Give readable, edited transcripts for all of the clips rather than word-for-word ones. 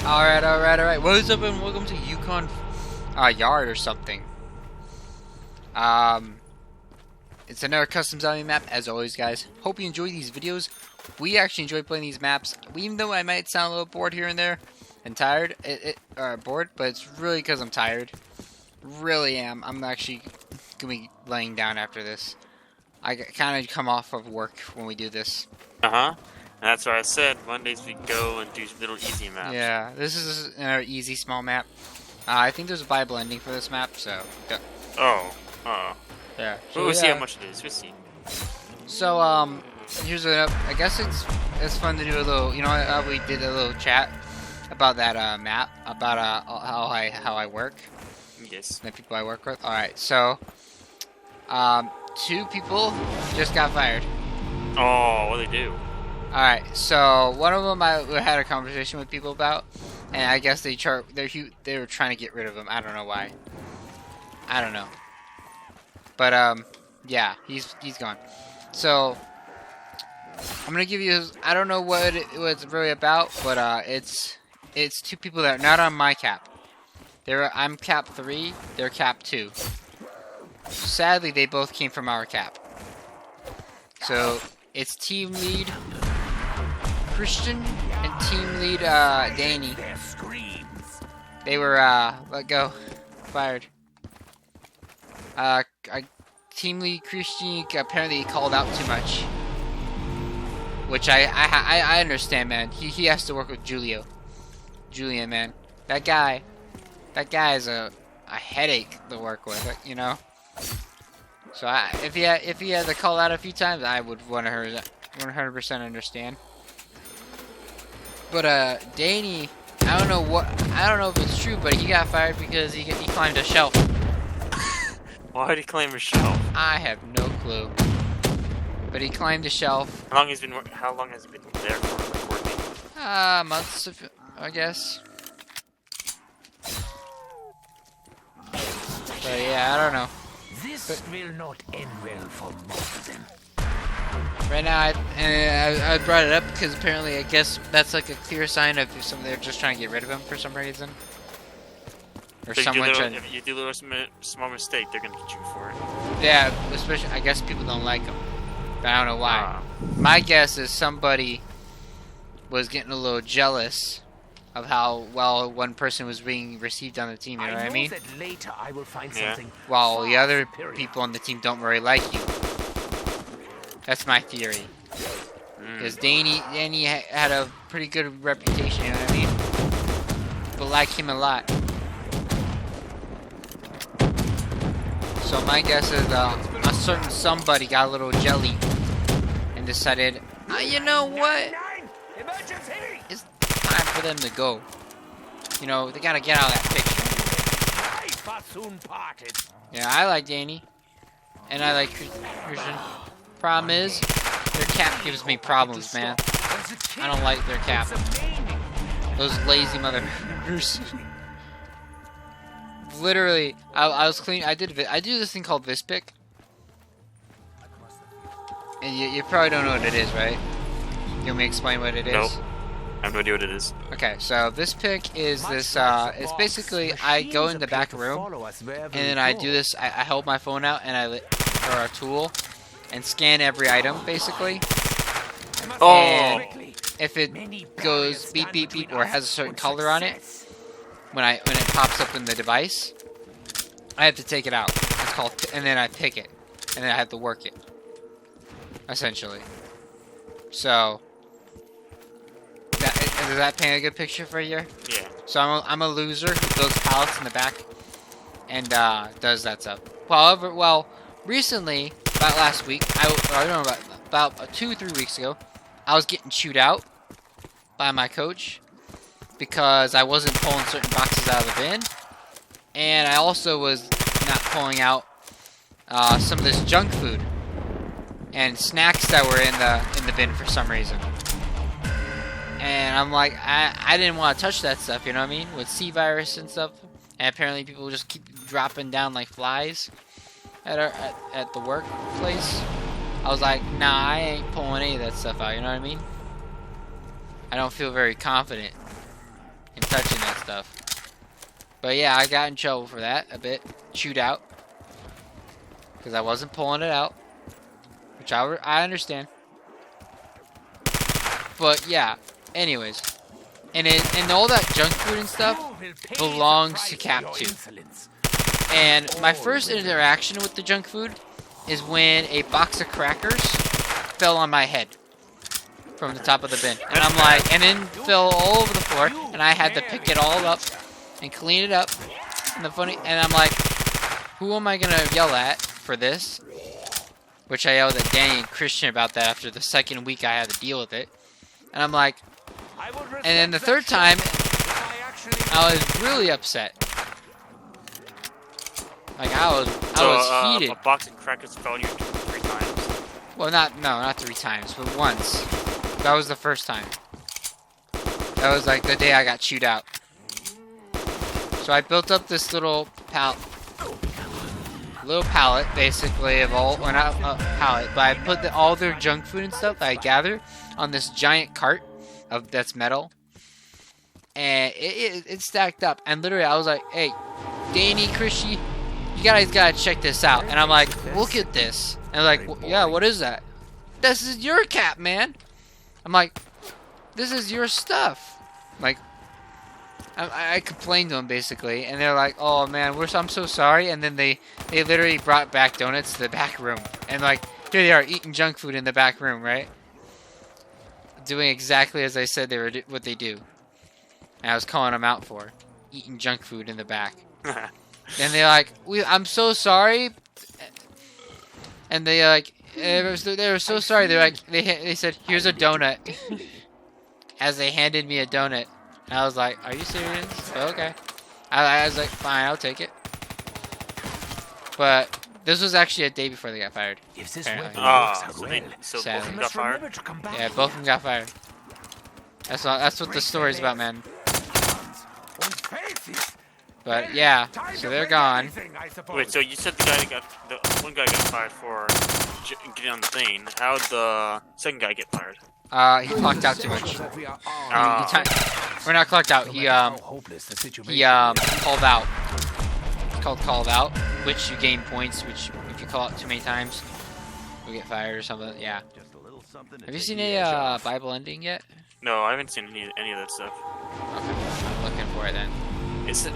Alright. What is up and welcome to YUKON Yard or something. It's another custom zombie map as always, guys. Hope you enjoy these videos. We actually enjoy playing these maps, even though I might sound a little bored here and there and tired. Bored, but it's really because I'm tired. Really am. I'm actually gonna be laying down after this. I kind of come off of work when we do this. That's what I said. Mondays we go and do little easy maps. Yeah, this is another easy small map. I think there's a Bible ending for this map, so. Yeah. We'll see how much it is. We'll see. So here's what I guess it's fun to do a little. You know, we did a little chat about that map about how I work. Yes. The people I work with. All right, so 2 people just got fired. Oh, what do they do? Alright, so one of them I had a conversation with people about, and I guess they were trying to get rid of him. I don't know why. I don't know. But yeah, he's gone. So I'm gonna give you. I don't know what it's really about, but it's 2 people that are not on my cap. I'm cap 3. They're cap 2. Sadly, they both came from our cap. So it's team lead Christian and team lead Danny. They were let go, fired. Team lead Christian apparently called out too much, which I understand, man. He has to work with Julian, man. That guy is a headache to work with, you know. So if he had to call out a few times, I would 100% understand. But Danny, I don't know if it's true, but he got fired because he climbed a shelf. Why did he climb a shelf? I have no clue. But he climbed a shelf. How long has he been there for? Months, I guess. But yeah, I don't know. This will not end well for most of them. Right now, I brought it up because apparently, I guess that's like a clear sign of they're just trying to get rid of him for some reason. Or So someone if you do a little small mistake, they're gonna get you for it. Yeah, especially I guess people don't like him, but I don't know why. My guess is somebody was getting a little jealous of how well one person was being received on the team. You know what I mean? That later I will find something While the other superior. people on the team don't really like you. That's my theory. Because Danny had a pretty good reputation, you know what I mean? People like him a lot. So my guess is a certain somebody got a little jelly and decided, you know what? It's time for them to go. You know, they gotta get out of that picture. Yeah, I like Danny. And I like Christian. Problem is, their cap gives me problems, man. I don't like their cap. Those lazy motherfuckers. Literally, I was cleaning. I do this thing called Vispic, and you probably don't know what it is, right? You want me to explain what it is? Nope. I have no idea what it is. Okay, so Vispic is this. It's basically I go in the back room, and then I do this. I hold my phone out and or a tool. And scan every item, basically. Oh! And if it goes beep beep beep or has a certain color on it, when it pops up in the device, I have to take it out. It's called, and then I pick it, and then I have to work it, essentially. So, does that paint a good picture for you? Yeah. So I'm a loser who builds pallets in the back and does that stuff. Well, recently. About last week, I don't know, about 2 or 3 weeks ago, I was getting chewed out by my coach because I wasn't pulling certain boxes out of the bin, and I also was not pulling out some of this junk food and snacks that were in the bin for some reason. And I'm like, I didn't want to touch that stuff, you know what I mean, with C virus and stuff. And apparently people just keep dropping down like flies at the workplace. I was like, nah, I ain't pulling any of that stuff out, you know what I mean? I don't feel very confident and touching that stuff. But yeah, I got in trouble for that a bit. Chewed out. Because I wasn't pulling it out. Which I understand. But yeah, anyways. And all that junk food and stuff belongs to Cap 2. And my first interaction with the junk food is when a box of crackers fell on my head from the top of the bin. And I'm like, and then fell all over the floor, and I had to pick it all up and clean it up. And I'm like, who am I gonna yell at for this? Which I yelled at Danny and Christian about that after the second week I had to deal with it. And I'm like, and then the third time, I was really upset. Like I was heated. A box of crackers fell on you 3 times. Well, not 3 times, but once. That was the first time. That was like the day I got chewed out. So I built up this little pallet, basically, of all, well, not a pallet, but I put all their junk food and stuff that I gathered on this giant cart that's metal, and it stacked up. And literally, I was like, "Hey, Danny, Chrissy, you guys gotta check this out." And I'm like, "Look at this." And they're like, well, "Yeah, what is that?" "This is your cap, man." I'm like, "This is your stuff." Like, I complained to them basically, and they're like, "Oh man, I'm so sorry." And then they literally brought back donuts to the back room, and like here they are eating junk food in the back room, right? Doing exactly as I said they were what they do. And I was calling them out for eating junk food in the back. And they're like, "I'm so sorry." And they were so sorry. They're like, they said, "Here's a donut," as they handed me a donut. And I was like, "Are you serious?" Okay. I was like, "Fine, I'll take it." But this was actually a day before they got fired. So both of them got fired? Yeah, both of them got fired. That's what the story's about, man. But yeah, so they're gone. Wait, so you said the one guy got fired for getting on the thing. How'd the second guy get fired? He clocked out too much. We're not clocked out. He called out. It's called called out, which you gain points. Which if you call out too many times, you get fired or something. Yeah. Have you seen a Bible ending yet? No, I haven't seen any of that stuff. Okay, I'm looking for it then.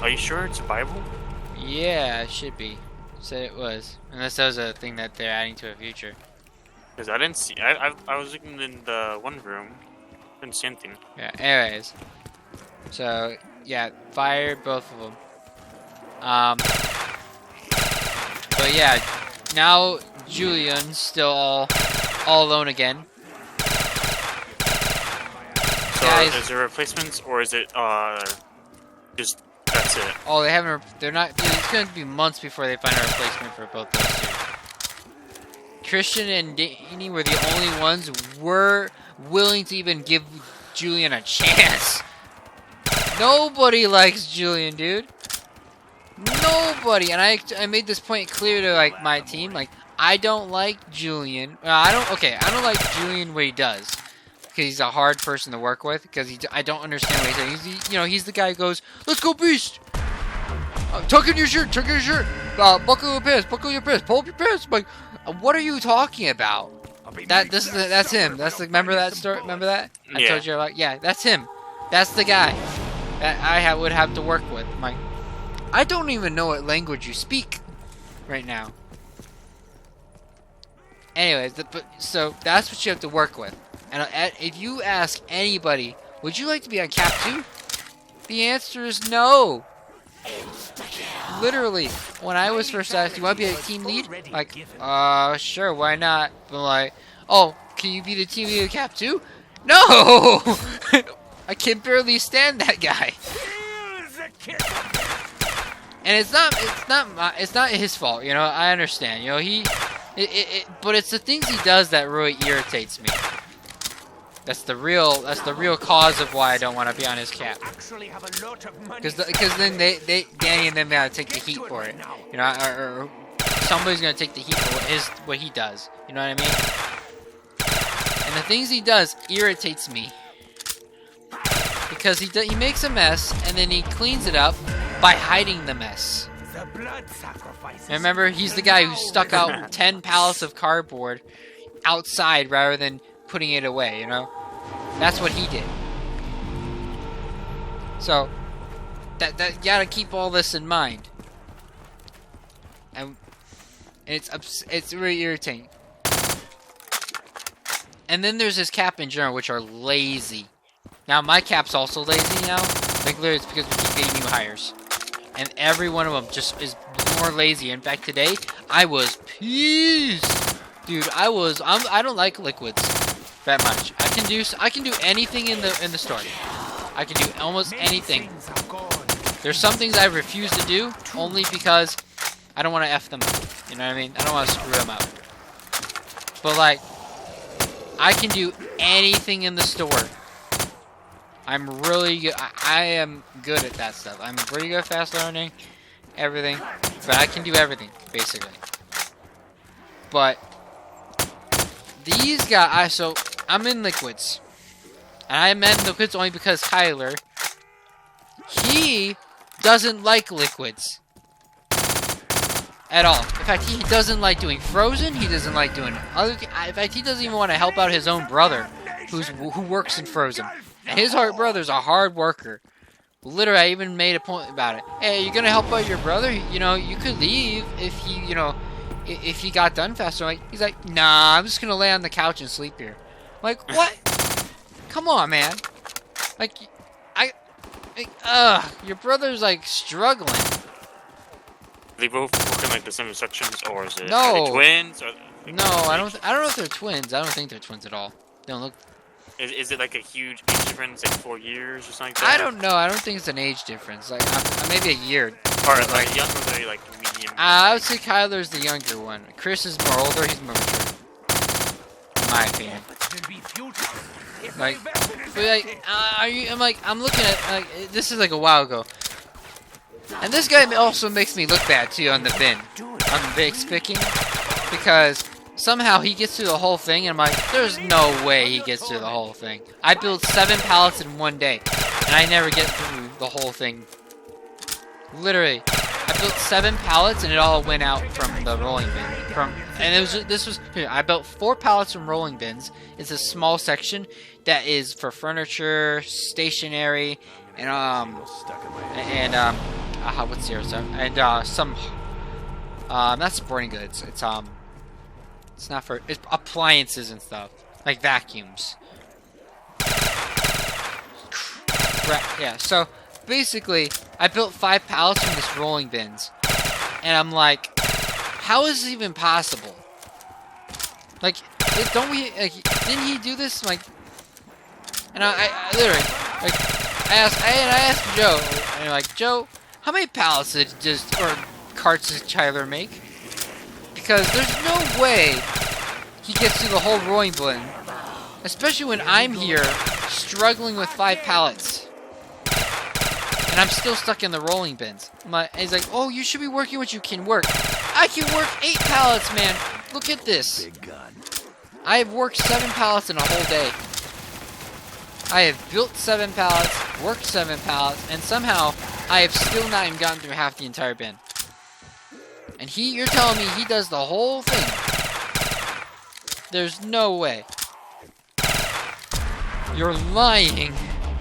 Are you sure it's a Bible? Yeah, it should be. Said it was, unless that was a thing that they're adding to a future. Because I didn't see. I was looking in the one room. Didn't see anything. Yeah. Anyways, so yeah, fired both of them. But yeah, now Julian's still all alone again. So Guys, is there replacements, or is it just that's it? Oh, they haven't. They're not. It's going to be months before they find a replacement for both those two. Christian and Danny were the only ones who were willing to even give Julian a chance. Nobody likes Julian, dude. Nobody. And I made this point clear to like my team. Like, I don't like Julian. I don't like Julian what he does. Because he's a hard person to work with. Because I don't understand what he's saying. He's the guy who goes, "Let's go, beast! Tuck in your shirt, buckle your pants, pull up your pants." I'm like, what are you talking about? That's him. Remember that story? Remember that? I told you about. Yeah, that's him. That's the guy that I would have to work with. I'm like, I don't even know what language you speak right now. Anyways, so that's what you have to work with. And if you ask anybody, would you like to be on Cap 2? The answer is no. Literally, when I was first asked, "Do you want to be a team lead?" Like, sure, why not? But like, "Oh, can you be the team lead of Cap 2? No! I can barely stand that guy. And it's not his fault, I understand, but it's the things he does that really irritates me. That's the real cause of why I don't want to be on his cap. Because then Danny and them gotta take the heat for it, or somebody's gonna take the heat for what he does. You know what I mean? And the things he does irritates me. because he makes a mess and then he cleans it up by hiding the mess. The blood sacrifices. Remember, he's the guy who stuck out 10 pallets of cardboard outside rather than putting it away, you know? That's what he did. So, that you gotta keep all this in mind. And it's really irritating. And then there's his cap in general, which are lazy. Now, my cap's also lazy now. Like, literally, it's because we keep getting new hires. And every one of them just is more lazy. In fact, today, I was pissed. Dude, I don't like liquids that much. I can do anything in the store. I can do almost anything. There's some things I refuse to do, only because I don't want to F them up. You know what I mean? I don't want to screw them up. But, like, I can do anything in the store. I'm really good. I am good at that stuff. I'm pretty good at fast learning, everything. But I can do everything, basically. But these guys, so I'm in liquids. And I'm in liquids only because Kyler, he doesn't like liquids. At all. In fact, he doesn't like doing frozen. He doesn't like doing other. In fact, he doesn't even want to help out his own brother, who works in frozen. And his brother's a hard worker. Literally, I even made a point about it. Hey, you're gonna help out your brother? You know, you could leave if he, you know, if he got done faster. Like, he's like, nah, I'm just gonna lay on the couch and sleep here. Like, what? Come on, man. Like, your brother's like struggling. Are they both working like the same sections, or is it No. are they twins? Or, like, No, I don't know if they're twins. I don't think they're twins at all. They don't look. Is it like a huge age difference, like 4 years or something like I that? don't know. I don't think it's an age difference. Like, maybe a year. Or like young, or they like medium? I would say Kyler's the younger one. Chris is more older. He's more mature. In my opinion. Like, but like, I'm looking at, like, this is like a while ago. And this guy also makes me look bad, too, on the bin. On the big picking. Because somehow he gets through the whole thing, and I'm like, there's no way he gets through the whole thing. I built 7 pallets in one day, and I never get through the whole thing. Literally. I built 7 pallets, and it all went out from the rolling bin. I built 4 pallets from rolling bins. It's a small section that is for furniture, stationery, and what's the other stuff? And some not sporting goods. It's not for, it's appliances and stuff like vacuums. Yeah. So basically, I built 5 pallets from this rolling bins, and I'm like, how is this even possible? Like, don't we? Like, didn't he do this? Like, and I literally, like, I asked Joe, and I'm like, Joe, how many pallets or carts does Tyler make? Because there's no way he gets through the whole rolling bin, especially when I'm here struggling with 5 pallets, and I'm still stuck in the rolling bins. He's like, oh, you should be working what you can work. I can work 8 pallets, man. Look at this. I have worked 7 pallets in a whole day. I have built 7 pallets, worked 7 pallets, and somehow I have still not even gotten through half the entire bin. And you're telling me he does the whole thing? There's no way. You're lying.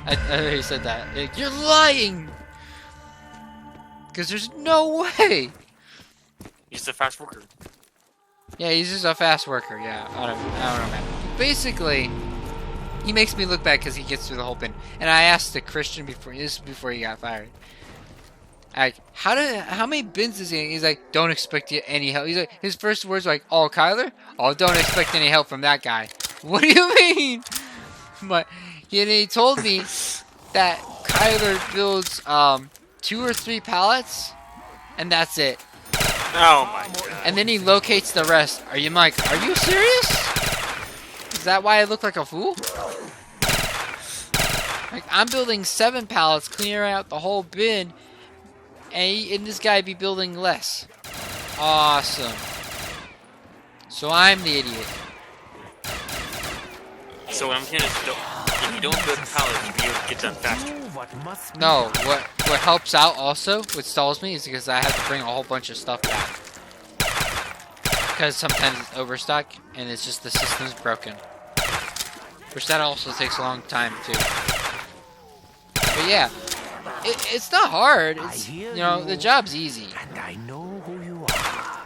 I already said that. Like, you're lying! Because there's no way! He's a fast worker. Yeah, he's just a fast worker, yeah. I don't know, man. Basically, he makes me look bad because he gets through the whole bin. And I asked the Christian before he got fired. Like, how many bins is he? He's like, don't expect any help. He's like, his first words were like, oh, Kyler? Oh, don't expect any help from that guy. What do you mean? But he told me that Kyler builds 2 or 3 pallets, and that's it. Oh my god. And then he locates the rest. Are you serious? Is that why I look like a fool? Like, I'm building 7 pallets, clearing out the whole bin, and this guy be building less. Awesome. So I'm the idiot. So what I'm hearing is, if you don't build pallets, you get done faster. No, what helps out also, what stalls me, is because I have to bring a whole bunch of stuff back. Because sometimes it's overstock, and it's just the system's broken. Which that also takes a long time, too. But yeah, it's not hard. It's, you know, the job's easy. And I know who you are.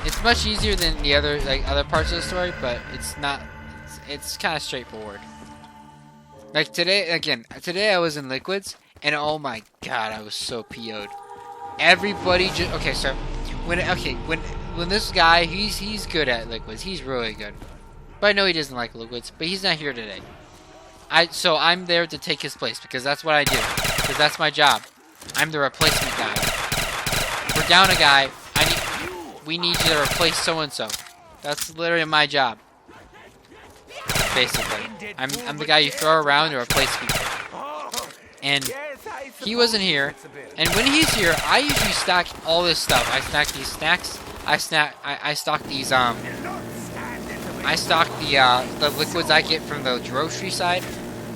It's much easier than the other parts of the story, but it's not. It's kind of straightforward. Like today I was in liquids, and oh my god, I was so PO'd. Everybody just so when this guy, he's good at liquids, he's really good. But I know he doesn't like liquids, but he's not here today. So I'm there to take his place because that's what I do. Because that's my job. I'm the replacement guy. If we're down a guy, we need you to replace so-and-so. That's literally my job. Basically. I'm the guy you throw around to replace people. And he wasn't here. And when he's here, I usually stack all this stuff. I stack these snacks. I stock these, I stock the liquids I get from the grocery side.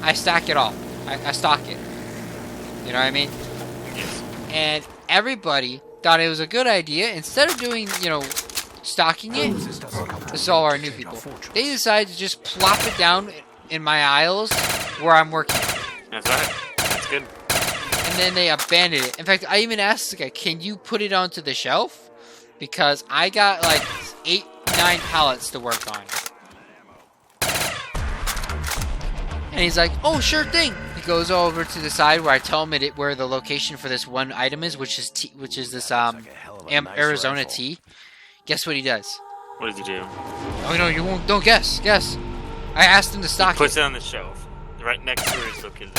I stack it all. I stock it. You know what I mean? Yes. And everybody thought it was a good idea. Instead of doing, you know, stocking it, this is all our new people. They decided to just plop it down in my aisles where I'm working. That's right. That's good. And then they abandoned it. In fact, I even asked the guy, can you put it onto the shelf? Because I got like 8, 9 pallets to work on. And he's like, oh, sure thing. He goes over to the side where I tell him where the location for this one item is, which is this Arizona tea. Guess what he does? What does he do? Oh no, you won't. Don't guess. Guess. I asked him to stock He puts it on the shelf, right next to where he's located.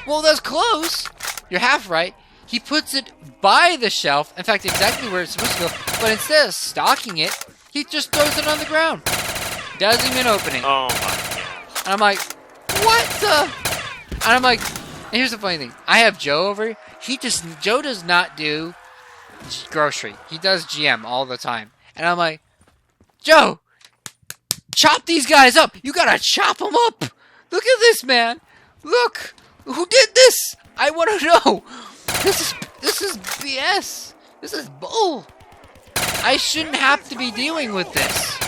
Well, that's close. You're half right. He puts it by the shelf. In fact, exactly where it's supposed to go. But instead of stocking it, he just throws it on the ground. Doesn't even open it. Oh my gosh. And I'm like, what the? And I'm like, and here's the funny thing. I have Joe over here. Joe does not do grocery. He does GM all the time. And I'm like, Joe, chop these guys up. You gotta chop them up. Look at this, man. Look. Who did this? I want to know. This is BS. This is bull. I shouldn't have to be dealing with this.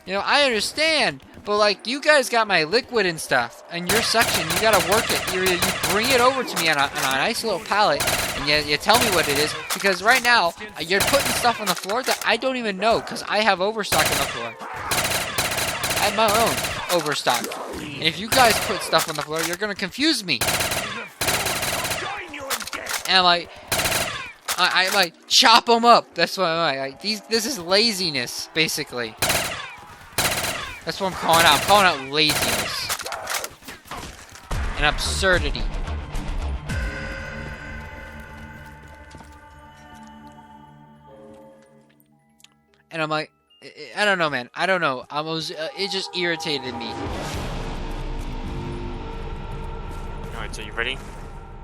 You know, I understand. But, like, you guys got my liquid and stuff. And your section, you gotta work it. You bring it over to me on a nice little pallet. And you tell me what it is. Because right now, you're putting stuff on the floor that I don't even know. Because I have overstock on the floor. I have my own overstock. And if you guys put stuff on the floor, you're gonna confuse me. And I'm like, chop them up. That's what I'm like. This is laziness, basically. That's what I'm calling out. I'm calling out laziness. And absurdity. And I'm like, I don't know, man. I don't know. It just irritated me. Alright, so you ready?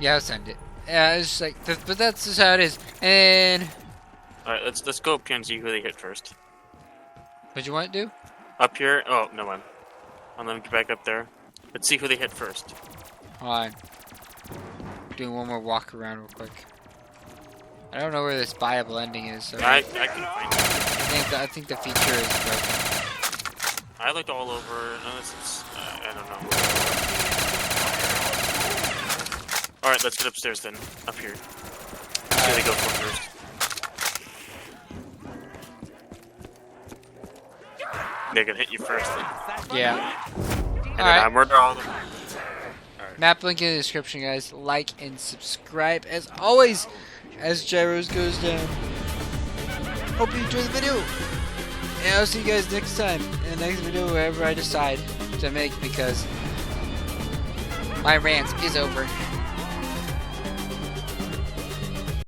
Yeah, I'll send it. Yeah, it's just like, but that's just how it is. And Alright, let's go up here and see who they hit first. what you want to do? Up here? Oh, no one. I'll let them get back up there. Let's see who they hit first. Hold on. Doing one more walk around real quick. I don't know where this viable ending is. So I can find it. I think the feature is broken. I looked all over. No, this is, I don't know. Alright, let's get upstairs then. Up here. See who they go for first. They're gonna hit you first then. Yeah. And then Alright. I murder all of them. Map link in the description, guys. Like and subscribe as always as Gyros goes down. Hope you enjoyed the video. And I'll see you guys next time in the next video, wherever I decide to make, because my rant is over.